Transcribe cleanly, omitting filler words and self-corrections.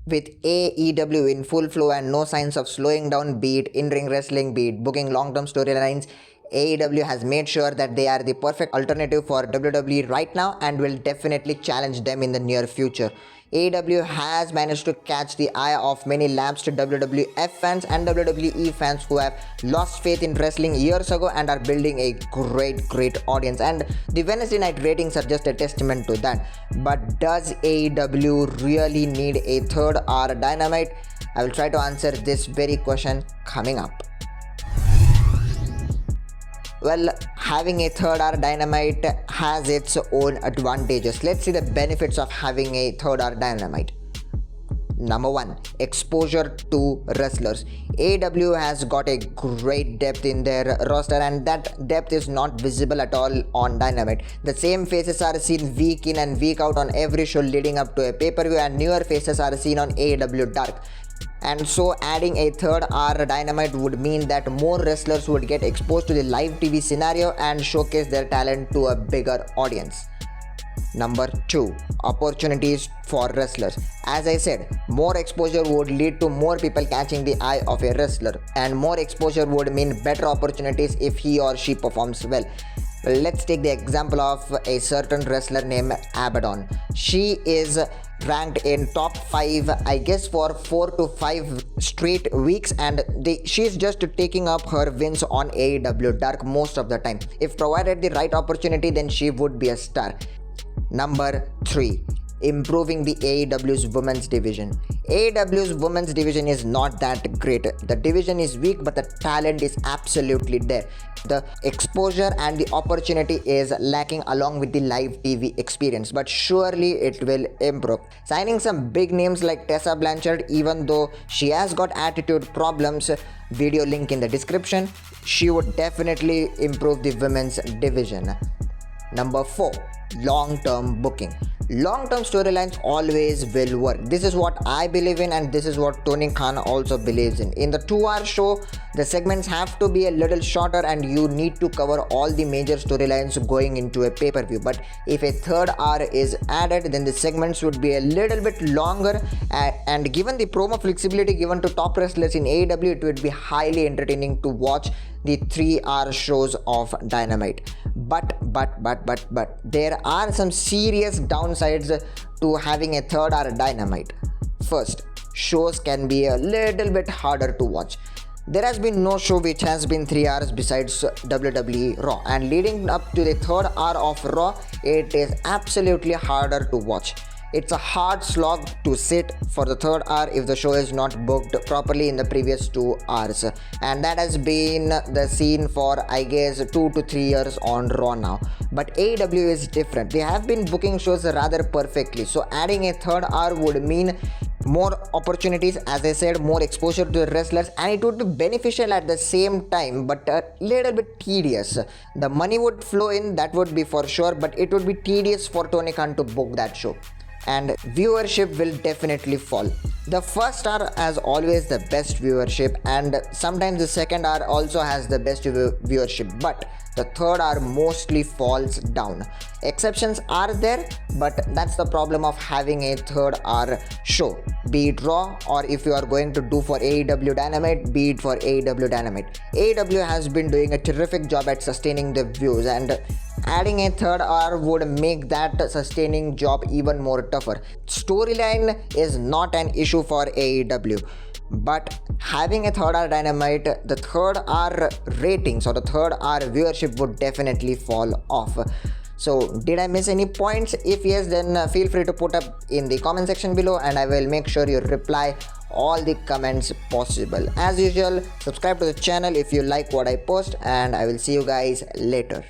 With AEW in full flow and no signs of slowing down, be it in-ring wrestling, be it booking long-term storylines, AEW has made sure that they are the perfect alternative for WWE right now and will definitely challenge them in the near future. AEW has managed to catch the eye of many lapsed WWF fans and WWE fans who have lost faith in wrestling years ago and are building a great audience, and the Wednesday night ratings are just a testament to that. But does AEW really need a third hour Dynamite? I will try to answer this very question coming up. Well, having a third hour Dynamite has its own advantages. Let's see the benefits of having a third hour Dynamite. Number 1, exposure to wrestlers. AEW has got a great depth in their roster, and that depth is not visible at all on Dynamite. The same faces are seen week in and week out on every show leading up to a pay-per-view, and newer faces are seen on AEW Dark. And so adding a third hour Dynamite would mean that more wrestlers would get exposed to the live TV scenario and showcase their talent to a bigger audience. Number 2, opportunities for wrestlers. As I said, more exposure would lead to more people catching the eye of a wrestler, and more exposure would mean better opportunities if he or she performs well. Let's take the example of a certain wrestler named Abaddon. She is ranked in top 5 I guess for 4 to 5 straight weeks, and she's just taking up her wins on AEW Dark most of the time. If provided the right opportunity, then she would be a star. Number 3, improving the AEW's women's division. AEW's women's division is not that great. The division is weak, but the talent is absolutely there. The exposure and the opportunity is lacking along with the live TV experience, but surely it will improve. Signing some big names like Tessa Blanchard, even though she has got attitude problems, video link in the description, she would definitely improve the women's division. Number 4, long-term booking. Long-term storylines always will work. This is what I believe in, and this is what Tony Khan also believes in. In the 2-hour show, the segments have to be a little shorter and you need to cover all the major storylines going into a pay-per-view. But if a third hour is added, then the segments would be a little bit longer, and given the promo flexibility given to top wrestlers in AEW, it would be highly entertaining to watch the 3-hour shows of Dynamite. But there are some serious downsides to having a third hour Dynamite. First, shows can be a little bit harder to watch. There has been no show which has been 3 hours besides WWE Raw, and leading up to the third hour of Raw, it is absolutely harder to watch. It's a hard slog to sit for the third hour if the show is not booked properly in the previous 2 hours, and that has been the scene for I guess 2 to 3 years on Raw now. But AEW is different. They have been booking shows rather perfectly, so adding a third hour would mean more opportunities, as I said, more exposure to the wrestlers, and it would be beneficial at the same time, but a little bit tedious. The money would flow in, that would be for sure, but it would be tedious for Tony Khan to book that show, and viewership will definitely fall. The first hour has always the best viewership, and sometimes the second hour also has the best viewership, but the third hour mostly falls down. Exceptions are there, but that's the problem of having a third hour show, be it Raw, or if you are going to do for AEW Dynamite, be it for AEW Dynamite. AEW has been doing a terrific job at sustaining the views, and adding a third hour would make that sustaining job even more tougher. Storyline is not an issue for AEW, but having a third hour Dynamite, the third hour ratings or the third hour viewership would definitely fall off. So did I miss any points? If yes, then feel free to put up in the comment section below, and I will make sure you reply all the comments possible. As usual, subscribe to the channel if you like what I post, and I will see you guys later.